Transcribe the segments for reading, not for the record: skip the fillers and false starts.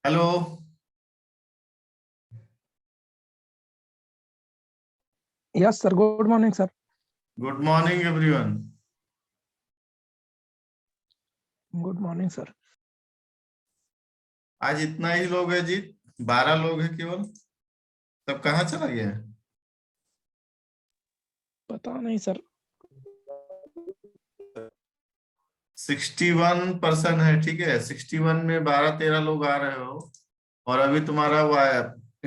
Hello. Yes sir, good morning sir. Good morning everyone. Good morning sir. आज इतना ही लोग है जी, 12 लोग है केवल। सब कहाँ चला गया है? पता नहीं सर। 61% है, ठीक है। 61 में 12-13 लोग आ रहे हो। और अभी तुम्हारा वो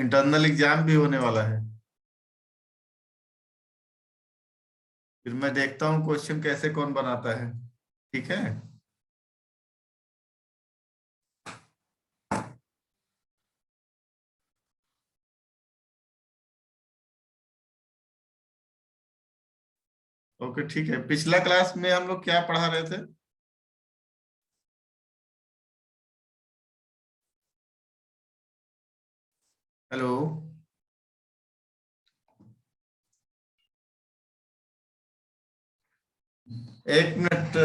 इंटरनल एग्जाम भी होने वाला है। फिर मैं देखता हूँ क्वेश्चन कैसे कौन बनाता है। ठीक है। ओके, ठीक है। पिछला क्लास में हम लोग क्या पढ़ा रहे थे? हेलो। एक minute.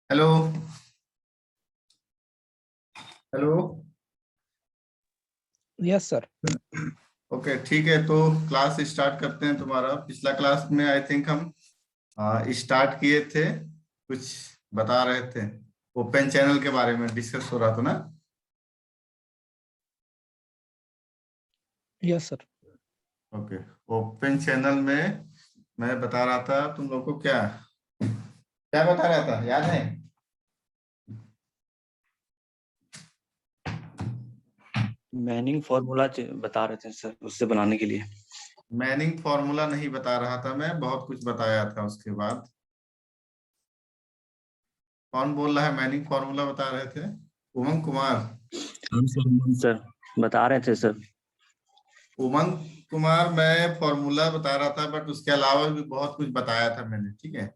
Hello hello. Yes sir. Okay ठीक है, तो क्लास स्टार्ट करते हैं। तुम्हारा पिछला क्लास में आई थिंक हम स्टार्ट किए थे, कुछ बता रहे थे, ओपन चैनल के बारे में डिस्कस हो रहा था ना। Yes sir. Okay, open channel में मैं बता रहा था तुम लोग को, क्या क्या बता रहा था, याद है? मैनिंग फॉर्मूला बता रहे थे सर, उससे बनाने के लिए। मैनिंग फॉर्मूला नहीं बता रहा था मैं, बहुत कुछ बताया था उसके बाद। कौन बोल रहा है मैनिंग फॉर्मूला बता रहे थे? उमंग कुमार। हम सर बता रहे थे सर। उमंग कुमार, मैं फॉर्मूला बता रहा था, बट उसके अलावा भी बहुत कुछ बताया था मैंने, ठीक है।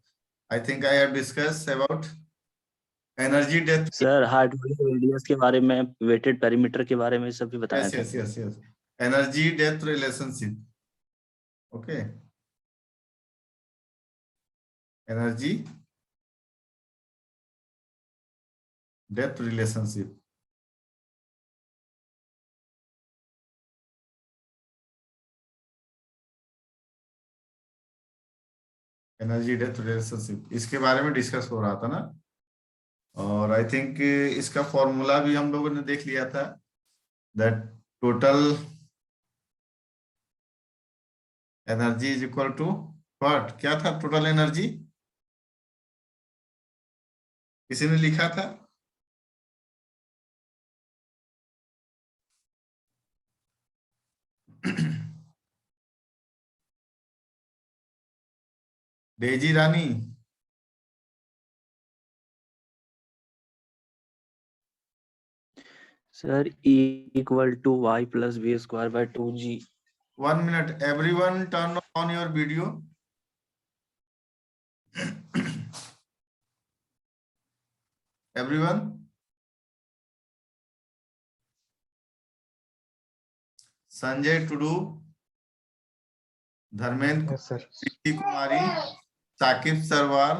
I think I have discuss about energy death. Sir hydraulic radius के बारे में, वेटेड पेरीमीटर के बारे में सब भी बताया यस था। Yes yes yes, energy death relationship. Okay, energy death relationship. Energy death relationship, इसके बारे में डिस्कस हो रहा था ना। और आई थिंक इसका फॉर्मूला भी हम लोगों ने देख लिया था, that total energy is equal to what, क्या था टोटल एनर्जी? किसी ने लिखा था? Daisy Rani. Sir E = Y + V²/2G। 1 minute, everyone turn on your video. Everyone. Sanjay Tudu, Dharmendra, yes sir. Preeti Kumari, Saqib Sarwar,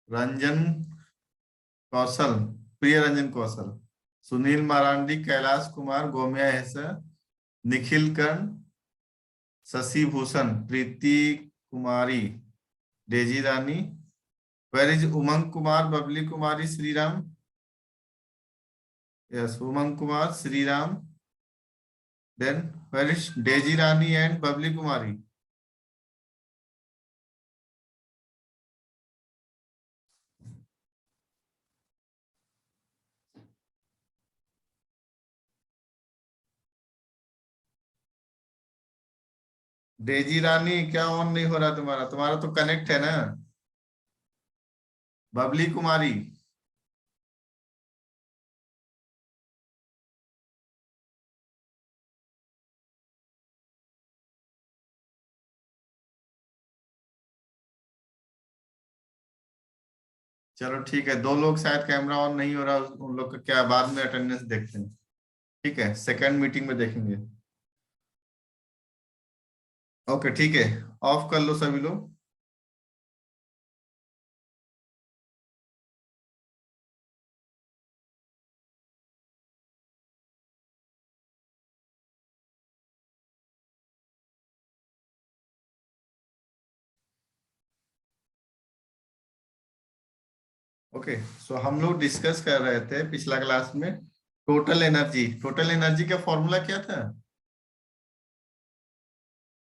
Ranjan Kaushal, Priya Ranjan Kaushal, Sunil Marandi, Kailash Kumar, Gomia Hesa, Nikhil Karn, Shashi Bhushan, Preeti Kumari, Daisy Rani, where is Umang Kumar, Babli Kumari, Shriram. Yes, Umang Kumar, Shriram. Then where is Daisy Rani and Babli Kumari? Daisy Rani क्या on नहीं हो रहा तुम्हारा? तुम्हारा तो कनेक्ट है ना। बबली कुमारी, चलो ठीक है, दो लोग शायद कैमरा ऑन नहीं हो रहा, उन लोग का क्या, बाद में अटेंडेंस देखते हैं, ठीक है, सेकंड मीटिंग में देखेंगे। ओके ठीक है, ऑफ कर लो सभी लोग। ओके, सो हम लोग डिस्कस कर रहे थे पिछला क्लास में टोटल एनर्जी। टोटल एनर्जी का फॉर्मूला क्या था?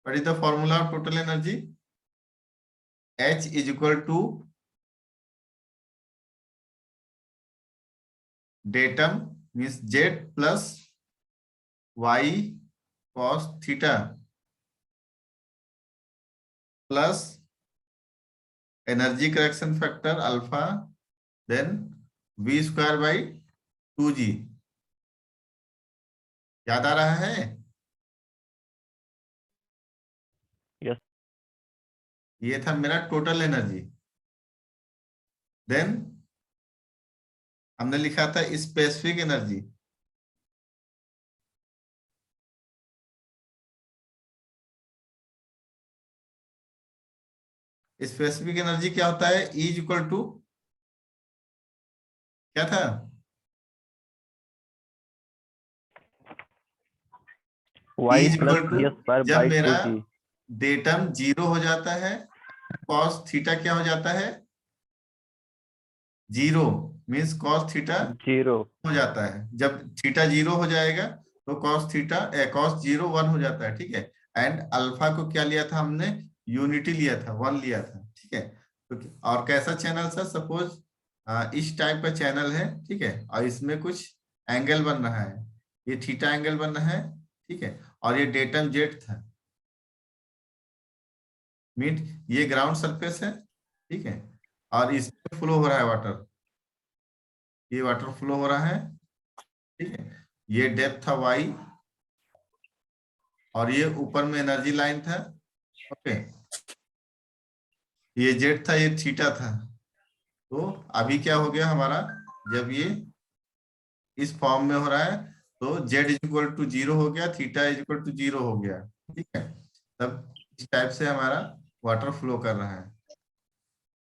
What is the formula of total energy? H is equal to datum means Z plus Y cos theta plus energy correction factor alpha, then V²/2G। याद आ रहा है? Yes. ये था मेरा total energy. Then हमने लिखा था स्पेसिफिक एनर्जी। स्पेसिफिक एनर्जी क्या होता है? E इज इक्वल टू क्या था? y E is plus equal to, V square जब बाई मेरा 2g। डेटम 0 हो जाता है, कॉस थीटा क्या हो जाता है? 0 मीन्स कॉस थीटा 0। हो जाता है। जब थीटा 0 हो जाएगा तो कॉस थीटा कॉस 0 1 हो जाता है, ठीक है। एंड अल्फा को क्या लिया था हमने? यूनिटी लिया था, 1 लिया था, ठीक है। तो और कैसा चैनल था? सपोज इस टाइप का चैनल है, ठीक है, और इसमें कुछ एंगल बन रहा है, ये थीटा एंगल बन रहा है, ठीक है, और ये डेटम जेड था, मीट ये ग्राउंड सरफेस है, ठीक है, और इसमें फ्लो हो रहा है वाटर, ये वाटर फ्लो हो रहा है, ठीक है। ये डेप्थ था वाई, और ये ऊपर में एनर्जी लाइन था, ओके। ये जेड था, ये थीटा था। तो अभी क्या हो गया हमारा? जब ये इस फॉर्म में हो रहा है तो जेड इज इक्वल टू 0 हो गया, थीटा इज इक्वल टू 0 हो गया, ठीक है। तब इस टाइप से हमारा वाटर फ्लो कर रहा है।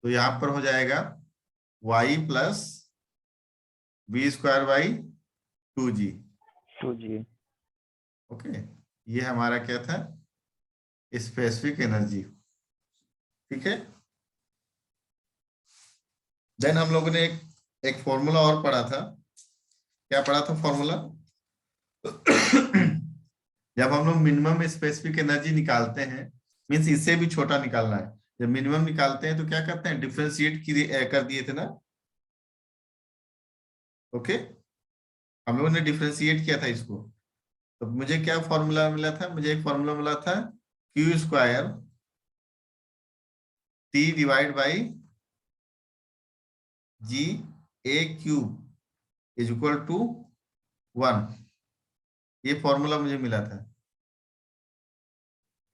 तो यहाँ पर हो जाएगा y plus B square by 2g। 2g। Okay, ये हमारा क्या था? स्पेसिफिक एनर्जी, ठीक है। देन हम लोगों ने एक फॉर्मूला और पढ़ा था। क्या पढ़ा था फॉर्मूला? जब हम लोग मिनिमम स्पेसिफिक एनर्जी निकालते हैं, मीन्स इससे भी छोटा निकालना है, जब मिनिमम निकालते हैं तो क्या करते हैं? डिफरेंशिएट कर दिए थे ना, ओके। हम लोगों ने डिफरेंशिएट किया था इसको। तो मुझे क्या फॉर्मूला मिला था? मुझे एक फॉर्मूला मिला था, Q square T divide by G A cube is equal to 1। ये फॉर्मूला मुझे मिला था,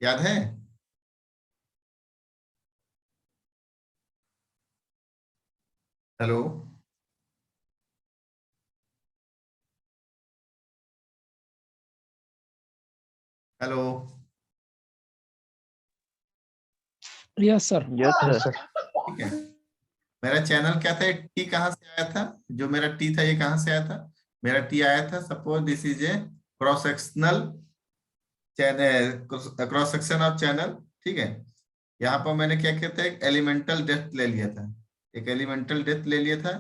याद है? Hello, hello, yes sir. Yes sir. ठीक है। मेरा चैनल क्या था? टी कहाँ से आया था? जो मेरा टी था ये कहाँ से आया था? मेरा टी आया था, suppose this is A cross sectional channel, cross section of channel, ठीक है। यहाँ पर मैंने क्या किया था? एक एलिमेंटल डेप्थ ले लिया था, एक एलिमेंटल डेप्थ ले लिया था।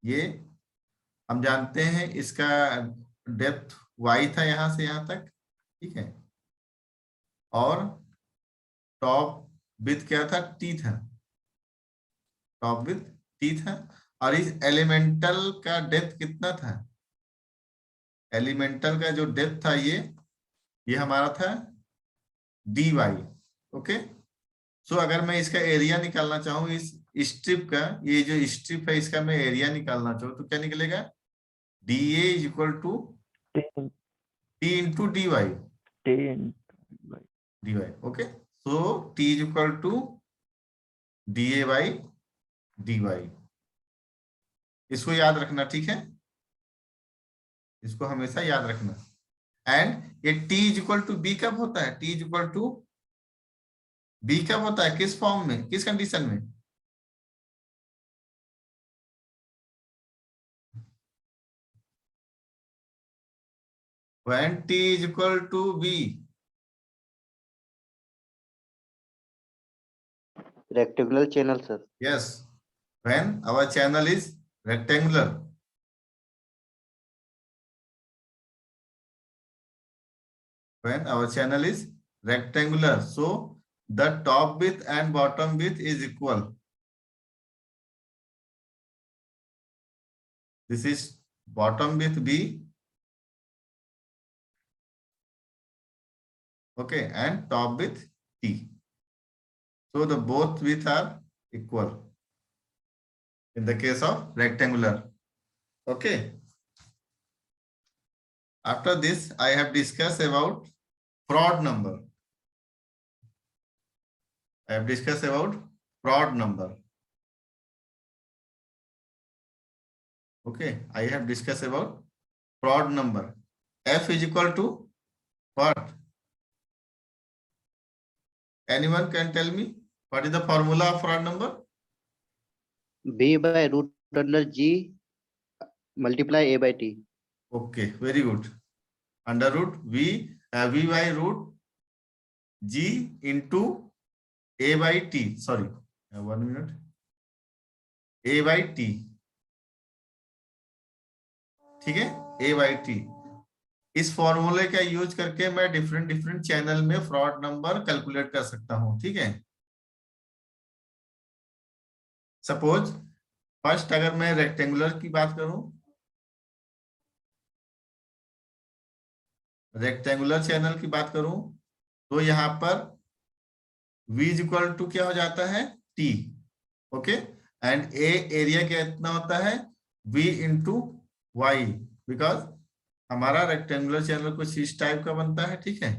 ये हम जानते हैं इसका डेप्थ y था यहाँ से यहाँ तक, ठीक है, और टॉप विड्थ क्या था? t था, टॉप विड्थ t था। और इस एलिमेंटल का डेप्थ कितना था? एलिमेंटल का जो डेप्थ था ये हमारा था dy, ओके। सो अगर मैं इसका एरिया निकालना चाहूँ, इस स्ट्रिप का, ये जो स्ट्रिप है इसका मैं एरिया निकालना चाहूँ तो क्या निकलेगा? dA is equal to t into dy, okay. So t is equal to dA by dy। इसको याद रखना, ठीक है, इसको हमेशा याद रखना। एंड ये t is equal to b कब होता है? t is equal to b कब होता है? किस फॉर्म में, किस कंडीशन में? when t is equal to b, rectangular channel sir. yes, when our channel is rectangular, when our channel is rectangular, so the top width and bottom width is equal. This is bottom width b, okay, and top width t. So the both width are equal in the case of rectangular, okay. After this I have discussed about Froude number. I have discussed about Froude number. Okay, I have discussed about Froude number. F is equal to what? Anyone can tell me? What is the formula of rod number? B by root under G multiply A by T. Okay, very good. Under root V by root G into A by T, sorry 1 minute, A by T, ठीक है, ए by T. इस फॉर्मूले का use करके मैं different different channel में fraud number calculate कर सकता हूं, ठीक है। सपोज फर्स्ट अगर मैं रेक्टेंगुलर की बात करूं, रेक्टेंगुलर चैनल की बात करूं, तो यहां पर v इज इक्वल टू क्या हो जाता है, t, okay, and A area कितना होता है, v इंटू वाई, बिकॉज हमारा रेक्टेंगुलर चैनल कुछ इस टाइप का बनता है, ठीक है।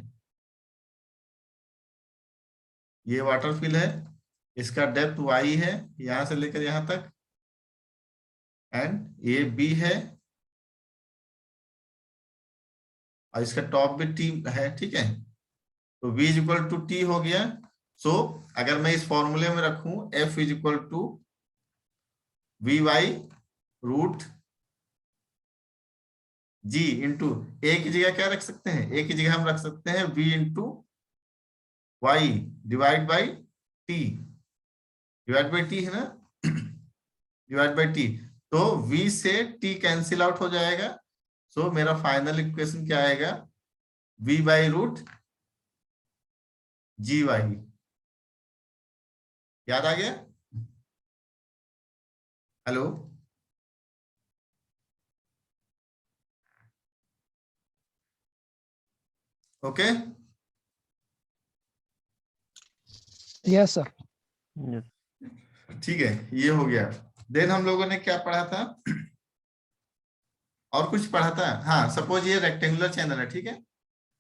ये वाटर फिल है, इसका डेप्थ y है यहां से लेकर यहां तक, एंड ये b है और इसका टॉप भी t है, ठीक है। तो v is equal to t हो गया। सो अगर मैं इस फॉर्मूले में रखूं f is equal to V by root G into, A की जगह क्या रख सकते हैं, ए की जगह हम रख सकते हैं v into Y divide by T, divide by T है ना, डिवाइड बाई टी। तो v से t कैंसिल आउट हो जाएगा। सो मेरा फाइनल इक्वेशन क्या आएगा, v by root G Y. याद आ गया? Hello, okay, yes sir. ठीक है, ये हो गया। देन हम लोगों ने क्या पढ़ा था, और कुछ पढ़ा था, हाँ, सपोज ये रेक्टेंगुलर चैनल है, ठीक है,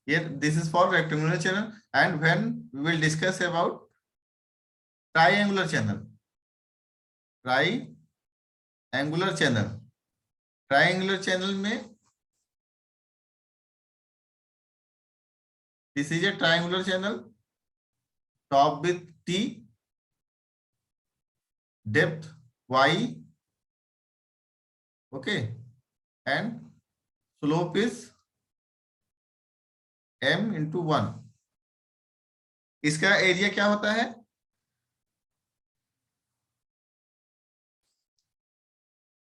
ये this is for rectangular channel, and when we will discuss about triangular channel, triangular channel, triangular channel में this is a triangular channel, top with T, depth y, okay, and slope is m into 1। इसका area क्या होता है,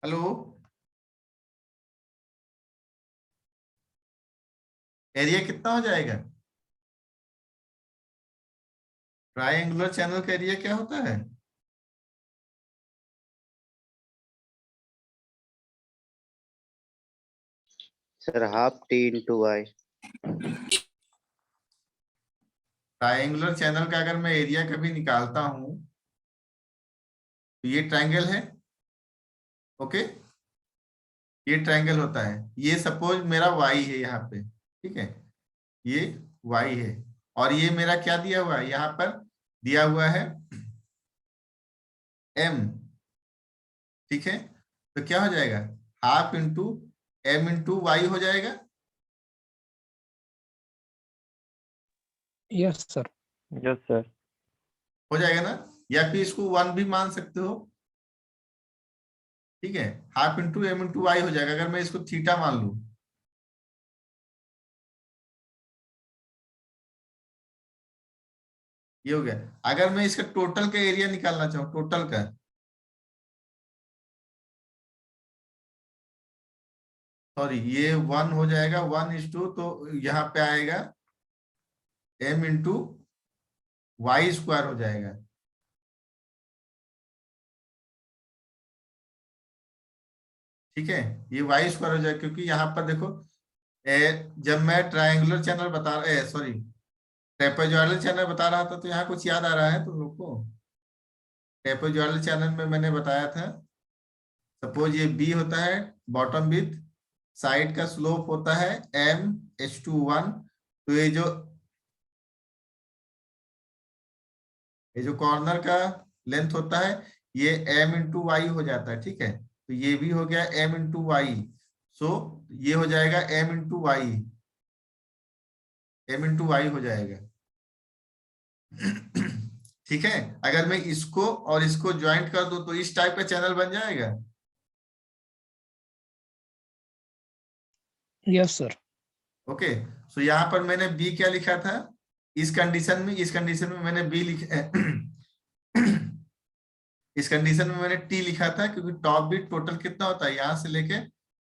hello, area कितना हो जाएगा, triangular channel का area क्या होता है, Sir, half T into Y. Triangular channel का अगर मैं एरिया कभी निकालता हूं तो ये ट्रायंगल है, ओके, ये ट्रायंगल होता है, ये सपोज मेरा y है यहाँ पे, ठीक है, ये y है, और ये मेरा क्या दिया हुआ है, यहाँ पर दिया हुआ है m, ठीक है। तो क्या हो जाएगा, half into m into Y हो जाएगा, यस सर। Yes sir. हो जाएगा ना, या फिर इसको 1 भी मान सकते हो, ठीक है, half into m into Y हो जाएगा, अगर मैं इसको थीटा मान लू, ये हो गया। अगर मैं इसका टोटल का एरिया निकालना चाहूँ, टोटल का, सॉरी, ये 1 हो जाएगा, 1:2, तो यहाँ पे आएगा m इंटू वाई स्क्वायर हो जाएगा, ठीक है, ये वाई स्क्वायर हो जाएगा, क्योंकि यहाँ पर देखो, जब मैं ट्रायंगुलर चैनल बता सॉरी ट्रेपेजॉइडल चैनल बता रहा था, तो यहाँ कुछ याद आ रहा है तुम लोग को, ट्रेपेजॉइडल चैनल में मैंने बताया था, सपोज ये बी होता है बॉटम विथ, साइड का स्लोप होता है m/1, तो ये जो कॉर्नर का लेंथ होता है ये m इंटू वाई हो जाता है, ठीक है, तो ये भी हो गया m इंटू वाई। सो ये हो जाएगा m into Y, m into Y हो जाएगा ठीक है, अगर मैं इसको और इसको ज्वाइंट कर दूं तो इस टाइप का चैनल बन जाएगा। Yes sir. ओके, सो यहाँ पर मैंने बी क्या लिखा था, इस कंडीशन में मैंने बी लिखा इस कंडीशन में मैंने टी लिखा था, क्योंकि टॉप बीट टोटल कितना होता है यहां से लेके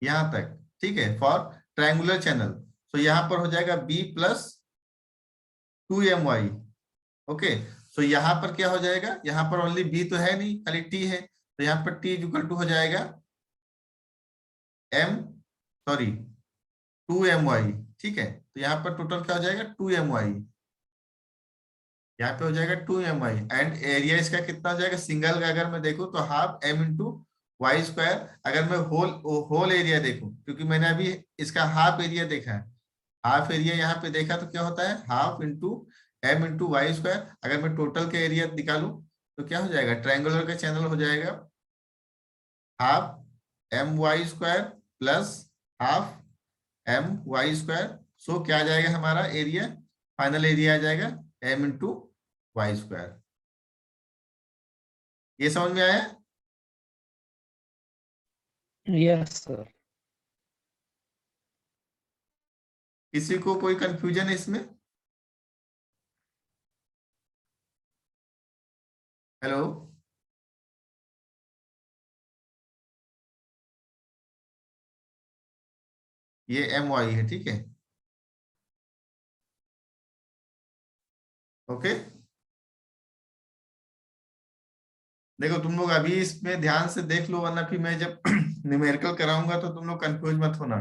यहां तक, ठीक है, फॉर ट्रायंगुलर चैनल। सो यहाँ पर हो जाएगा बी प्लस 2my। ओके, सो यहाँ पर क्या हो जाएगा, यहाँ पर ओनली बी तो है नहीं, खाली टी है, तो यहाँ पर टी इक्वल टू हो जाएगा एम, सॉरी 2my, ठीक है। तो यहाँ पर टोटल क्या हो जाएगा 2my, यहाँ पे हो जाएगा 2my, एंड एरिया इसका कितना हो जाएगा, सिंगल का अगर मैं देखूं तो half m into Y square. अगर मैं होल एरिया देखूं, क्योंकि मैंने अभी इसका हाफ एरिया देखा है, हाफ एरिया यहाँ पे देखा तो क्या होता है half into m into Y square. अगर मैं टोटल का एरिया निकालूं तो क्या हो जाएगा, ट्रायंगुलर का चैनल हो जाएगा half my square plus half my square. So क्या आ जाएगा हमारा एरिया, फाइनल एरिया आ जाएगा m इंटू वाई स्क्वायर। ये समझ में आया? Yes sir. किसी को कोई कंफ्यूजन है इसमें? हेलो, ये my है, ठीक है, ओके। देखो तुम लोग अभी इसमें ध्यान से देख लो, वरना फिर मैं जब न्यूमेरिकल कराऊंगा तो तुम लोग कंफ्यूज मत होना।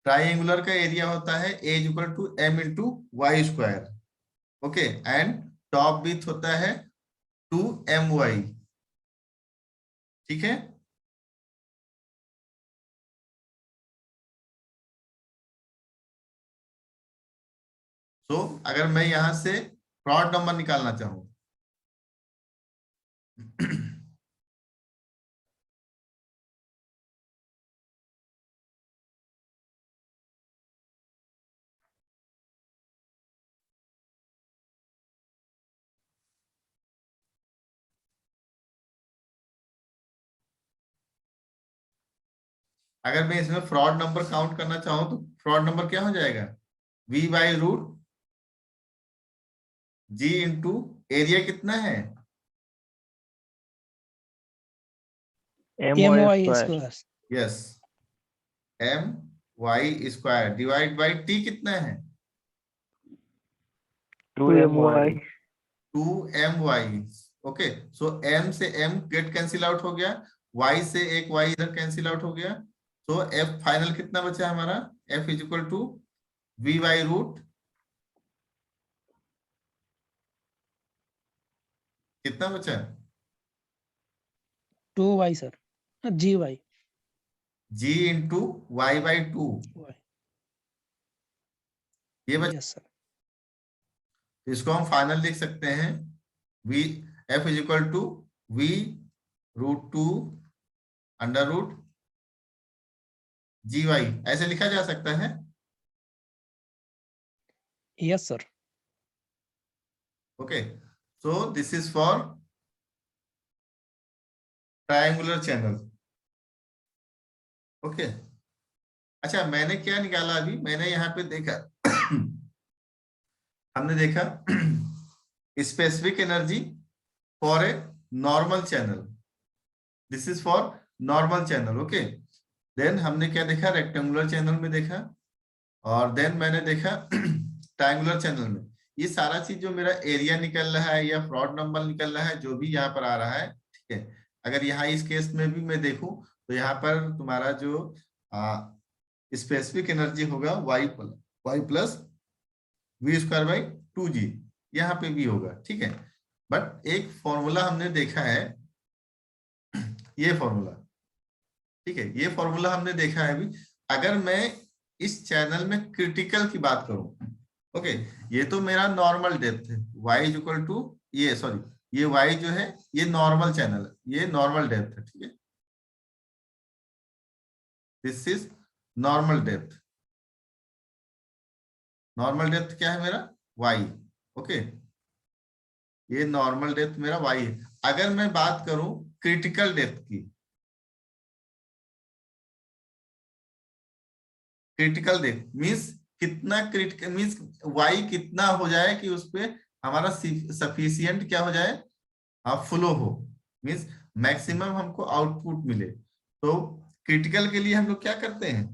ट्राइंगुलर का एरिया होता है a equal to m into Y square, okay, and top width होता है 2my, ठीक है। तो अगर मैं यहां से फ्रॉड नंबर निकालना चाहूं अगर मैं इसमें फ्रॉड नंबर काउंट करना चाहूं तो फ्रॉड नंबर क्या हो जाएगा, v by root g into area कितना है, my square. Yes, my square divide by t कितना है 2my 2my। Okay, so m से m गेट कैंसिल आउट हो गया, y से एक y इधर कैंसिल आउट हो गया, तो f फाइनल कितना बचा हमारा, f is equal to v by root कितना बचा, 2y sir, gy। g into Y by 2, ये बचा। Yes sir. तो इसको हम फाइनल लिख सकते हैं v, f is equal to v root 2 under root gy, ऐसे लिखा जा सकता है। Yes sir. Okay, so this is for triangular channel, okay. अच्छा, मैंने क्या निकाला अभी, मैंने यहाँ पे देखा हमने देखा specific energy for a normal channel, this is for normal channel, okay. Then हमने क्या देखा, रेक्टेंगुलर चैनल में देखा, और देन मैंने देखा ट्रायंगुलर चैनल में। ये सारा चीज जो मेरा एरिया निकल रहा है या फ्रॉड नंबर निकल रहा है, जो भी यहाँ पर आ रहा है, ठीक है। अगर यहाँ इस केस में भी मैं देखूं तो यहाँ पर तुम्हारा जो स्पेसिफिक एनर्जी होगा y plus V square by 2g, यहाँ पे भी होगा, ठीक है। बट एक फॉर्मूला हमने देखा है, ये फॉर्मूला, ठीक है, ये फॉर्मूला हमने देखा है अभी। अगर मैं इस चैनल में क्रिटिकल की बात करूं, ओके, ये तो मेरा नॉर्मल डेप्थ है y इज इक्वल टू, ये सॉरी, ये y जो है ये नॉर्मल चैनल है, ये नॉर्मल डेप्थ है, ठीक है, this is normal depth. Normal depth क्या है मेरा y, ओके, ये नॉर्मल डेप्थ मेरा y है। अगर मैं बात करूं क्रिटिकल डेप्थ की, क्रिटिकल डेप्थ मींस कितना क्रिटिकल मींस y कितना हो जाए कि उस पे हमारा सफिशियंट क्या हो जाए, फ्लो हो, मींस मैक्सिमम हमको आउटपुट मिले। तो क्रिटिकल के लिए हम लोग क्या करते हैं,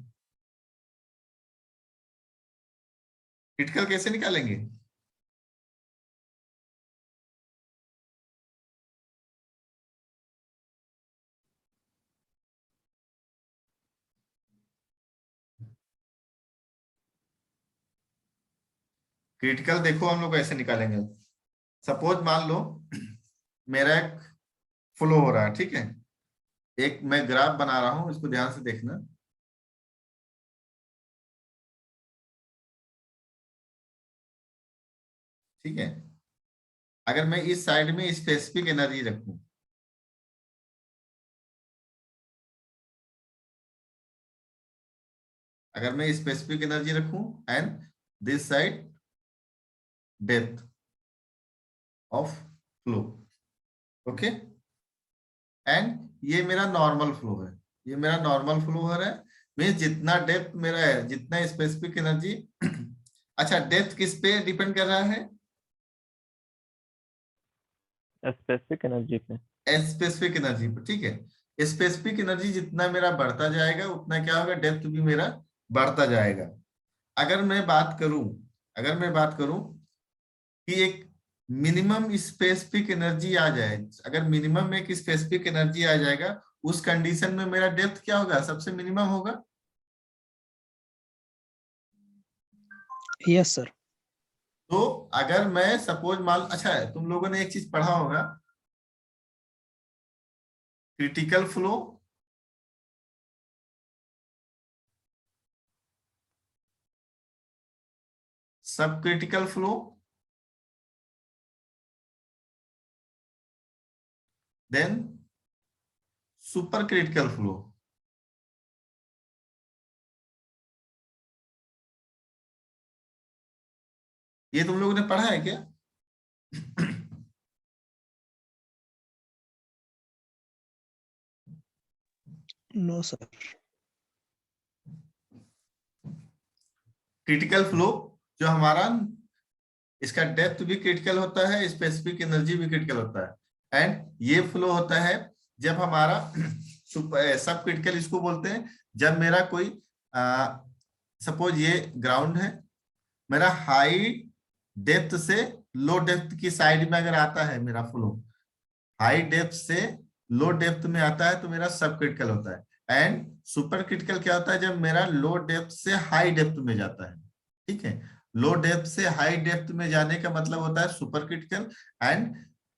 क्रिटिकल कैसे निकालेंगे? क्रिटिकल देखो हम लोग ऐसे निकालेंगे। सपोज मान लो मेरा एक फ्लो हो रहा है, ठीक है, एक मैं ग्राफ बना रहा हूं, इसको ध्यान से देखना। ठीक है, अगर मैं इस साइड में स्पेसिफिक एनर्जी रखूं, अगर मैं स्पेसिफिक एनर्जी रखूं and this side depth of flow, okay, and ये मेरा नॉर्मल फ्लो है, ये मेरा नॉर्मल फ्लो हो रहा है, मीन्स जितना डेप्थ मेरा है, जितना स्पेसिफिक एनर्जी अच्छा, डेप्थ किस पे डिपेंड कर रहा है? स्पेसिफिक एनर्जी पे। स्पेसिफिक एनर्जी पर, ठीक है। स्पेसिफिक एनर्जी जितना मेरा बढ़ता जाएगा उतना क्या होगा, डेप्थ भी मेरा बढ़ता जाएगा। अगर मैं बात करूं, अगर मैं बात करूं कि एक मिनिमम स्पेसिफिक एनर्जी आ जाए, अगर मिनिमम एक स्पेसिफिक एनर्जी आ जाएगा, उस कंडीशन में मेरा डेप्थ क्या होगा, सबसे मिनिमम होगा। Yes sir. तो अगर मैं सपोज मान, अच्छा है, तुम लोगों ने एक चीज पढ़ा होगा, critical flow, sub critical flow, then super critical flow. ये तुम लोगों ने पढ़ा है क्या? No sir. क्रिटिकल फ्लो जो हमारा, इसका डेप्थ भी क्रिटिकल होता है, स्पेसिफिक एनर्जी भी क्रिटिकल होता है, एंड ये फ्लो होता है जब हमारा सब क्रिटिकल इसको बोलते हैं, जब मेरा कोई सपोज ये ग्राउंड है, मेरा हाई डेप्थ से लो डेप्थ की साइड में अगर आता है मेरा फ्लो, हाई डेप्थ से लो डेप्थ में आता है तो मेरा सब क्रिटिकल होता है। एंड सुपर क्रिटिकल क्या होता है, जब मेरा लो डेप्थ से हाई डेप्थ में जाता है, ठीक है। लो डेप्थ से हाई डेप्थ में जाने का मतलब होता है super critical, and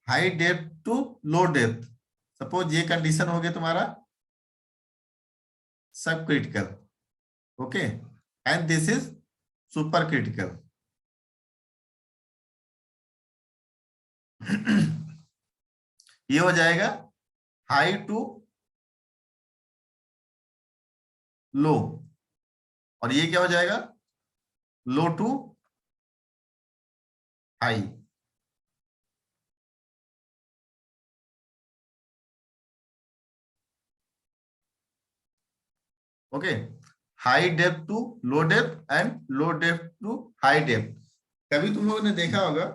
high depth to low depth, suppose ये कंडीशन हो गया तुम्हारा sub critical, okay, and this is super critical. ये हो जाएगा हाई टू लो, और ये क्या हो जाएगा, low to high. Okay, high depth to low depth and low depth to high depth. कभी तुम लोगों ने देखा होगा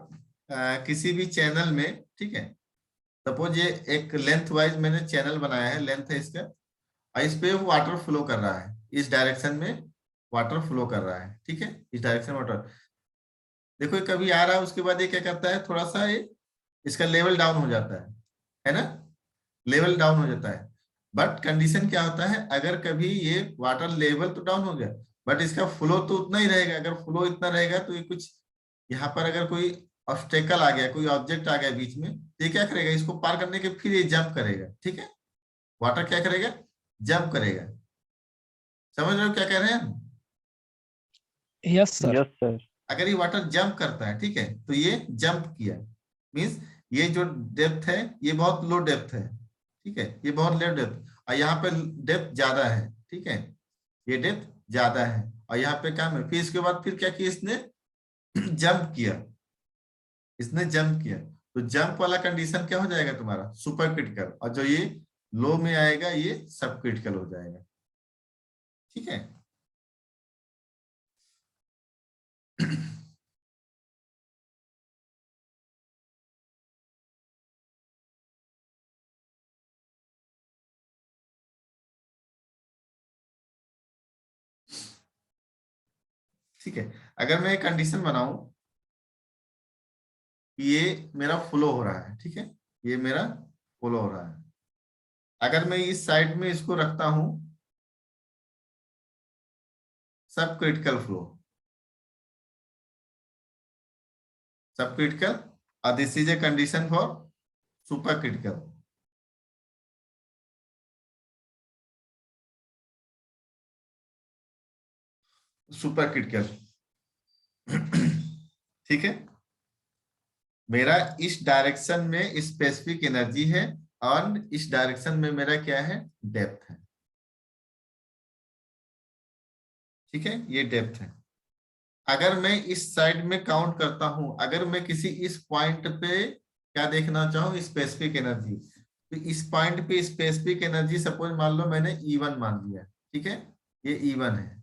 किसी भी चैनल में, ठीक है, सपोज ये एक लेंथ वाइज मैंने चैनल बनाया है, लेंथ है इसका, और इस पे वाटर फ्लो कर रहा है, इस डायरेक्शन में वाटर फ्लो कर रहा है, ठीक है, इस डायरेक्शन में वाटर, देखो ये कभी आ रहा है, उसके बाद ये क्या करता है, थोड़ा सा ये इसका लेवल डाउन हो जाता है ना, लेवल डाउन हो जाता है। बट कंडीशन क्या होता है, अगर कभी ये वाटर लेवल तो डाउन हो गया, बट इसका फ्लो तो उतना ही रहेगा। अगर फ्लो इतना रहेगा तो ये कुछ यहाँ पर अगर कोई ऑब्स्टेकल आ गया, कोई ऑब्जेक्ट आ गया बीच में, तो ये क्या करेगा, इसको पार करने के फिर ये जंप करेगा, ठीक है, वाटर क्या करेगा, जंप करेगा। समझ रहे हो क्या कह रहे हैं हम? Yes sir. Yes sir. अगर ये वाटर जंप करता है, ठीक है, तो ये जंप किया, मीन्स ये जो डेप्थ है ये बहुत लो डेप्थ है, ठीक है, ये बहुत लो डेप्थ, और यहाँ पे डेप्थ ज्यादा है, ठीक है, ये डेप्थ ज्यादा है, और यहाँ पे कम है, फिर इसके बाद फिर क्या किया इसने, जंप किया, इसने जंप किया, तो जंप वाला कंडीशन क्या हो जाएगा तुम्हारा, सुपर क्रिटिकल, और जो ये लो में आएगा ये सब क्रिटिकल हो जाएगा। ठीक है। ठीक है, अगर मैं कंडीशन बनाऊं कि ये मेरा फ्लो हो रहा है, ठीक है, ये मेरा फ्लो हो रहा है, अगर मैं इस साइड में इसको रखता हूं सब क्रिटिकल फ्लो, सब क्रिटिकल, और this is a condition for super critical. Super critical. ठीक है, मेरा इस डायरेक्शन में स्पेसिफिक एनर्जी है और इस डायरेक्शन में मेरा क्या है, डेप्थ है। ठीक है, ये डेप्थ है। अगर मैं इस साइड में काउंट करता हूं, अगर मैं किसी इस पॉइंट पे क्या देखना चाहूं, स्पेसिफिक एनर्जी, तो इस पॉइंट पे स्पेसिफिक एनर्जी सपोज मान लो मैंने E1 मान लिया, ठीक है, ये E1 है,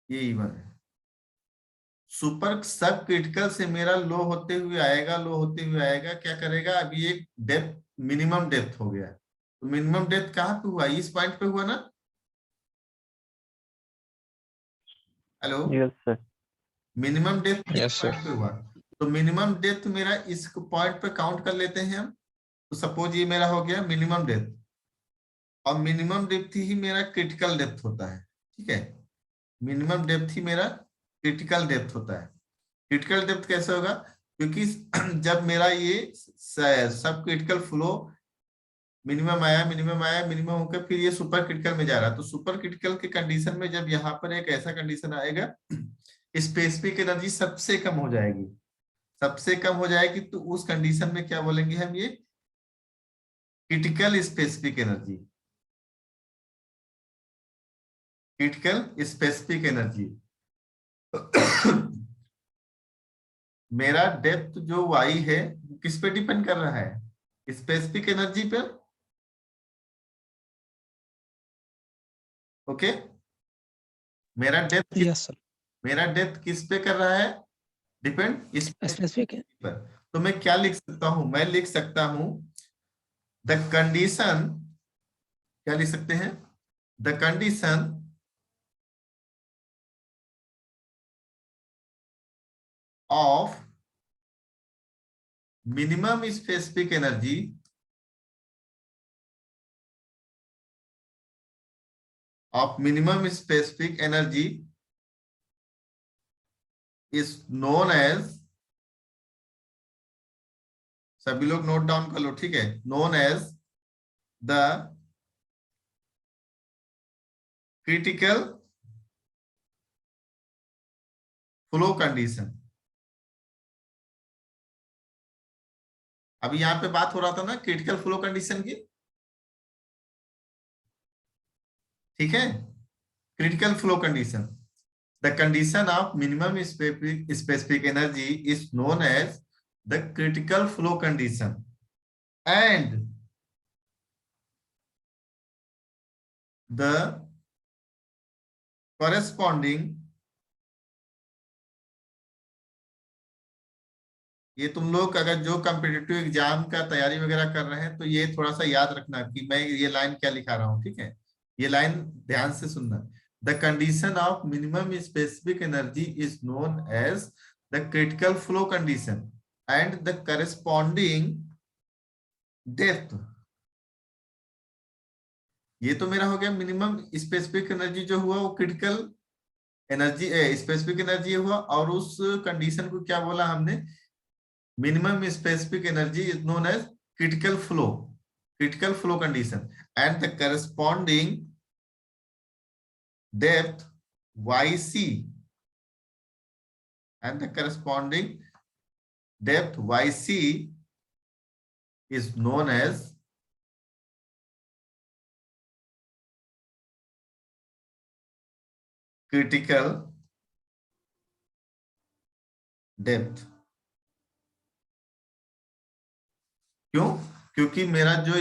ये E1 है। सुपर सब क्रिटिकल से मेरा लो होते हुए आएगा, लो होते हुए आएगा, क्या करेगा, अभी एक डेप्थ, मिनिमम डेप्थ हो गया, तो मिनिमम डेप्थ कहाँ पे हुआ, इस पॉइंट पे हुआ ना। Hello, Yes, sir. Minimum depth इस Yes, sir. पॉइंट पे हुआ, तो मिनिमम डेप्थ मेरा इस पॉइंट पे काउंट कर लेते हैं हम, तो सपोज ये मेरा हो गया मिनिमम डेप्थ, और मिनिमम डेप्थ ही मेरा क्रिटिकल डेप्थ होता है। ठीक है, मिनिमम डेप्थ ही मेरा क्रिटिकल डेप्थ होता है। क्रिटिकल डेप्थ कैसे होगा, क्योंकि जब मेरा ये सब क्रिटिकल फ्लो मिनिमम आया, मिनिमम आया, मिनिमम होकर फिर ये सुपर क्रिटिकल में जा रहा है, तो सुपर क्रिटिकल के कंडीशन में जब यहाँ पर एक ऐसा कंडीशन आएगा स्पेसिफिक एनर्जी सबसे कम हो जाएगी, सबसे कम हो जाएगी, तो उस कंडीशन में क्या बोलेंगे हम, ये critical specific energy, critical specific energy. मेरा डेप्थ जो y है किस पे डिपेंड कर रहा है, स्पेसिफिक एनर्जी पर। ओके, मेरा डेप्थ Yes, sir. मेरा डेप्थ किस पे कर रहा है, डिपेंड इस Specific. पर। तो मैं क्या लिख सकता हूं, मैं लिख सकता हूं द कंडीशन, क्या लिख सकते हैं, the condition of minimum specific energy is known as, सभी लोग नोट डाउन कर लो, ठीक है, known as the critical flow condition. अभी यहाँ पे बात हो रहा था ना क्रिटिकल फ्लो कंडीशन की, ठीक है, critical flow condition, the condition of minimum specific energy is known as the critical flow condition and the corresponding, ये तुम लोग अगर जो कॉम्पिटिटिव एग्जाम का तैयारी वगैरह कर रहे हैं तो ये थोड़ा सा याद रखना कि मैं ये लाइन क्या लिखा रहा हूं, ठीक है, ये लाइन ध्यान से सुनना। The condition of minimum specific energy is known as the critical flow condition and the corresponding depth. ये तो मेरा हो गया मिनिमम स्पेसिफिक एनर्जी जो हुआ वो क्रिटिकल एनर्जी, स्पेसिफिक एनर्जी हुआ, और उस कंडीशन को क्या बोला हमने, minimum specific energy is known as critical flow condition and the corresponding depth yc and the corresponding depth yc is known as critical depth। क्यों? क्योंकि मेरा जो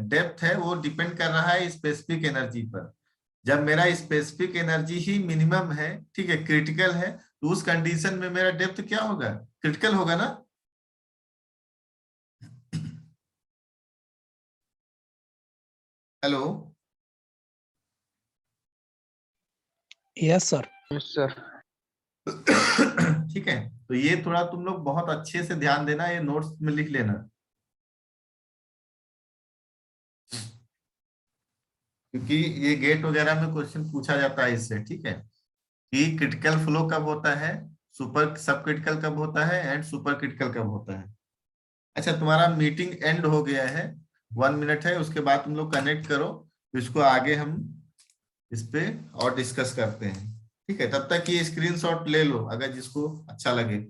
डेप्थ है वो डिपेंड कर रहा है स्पेसिफिक एनर्जी पर। जब मेरा स्पेसिफिक एनर्जी ही मिनिमम है, ठीक है, क्रिटिकल है, तो उस कंडीशन में मेरा डेप्थ क्या होगा? क्रिटिकल होगा ना। Hello. Yes, sir. Yes, sir. ठीक है, तो ये थोड़ा तुम लोग बहुत अच्छे से ध्यान देना, ये नोट्स में लिख लेना, क्योंकि ये गेट वगैरह में क्वेश्चन पूछा जाता है इससे। ठीक है, कि क्रिटिकल फ्लो कब होता है, सुपर सब क्रिटिकल कब होता है, एंड सुपर क्रिटिकल कब होता है। अच्छा, तुम्हारा मीटिंग एंड हो गया है, 1 मिनट है, उसके बाद तुम लोग कनेक्ट करो, तो इसको आगे हम इस पे और डिस्कस करते हैं। ठीक है, तब तक ये स्क्रीनशॉट ले लो अगर जिसको अच्छा लगे।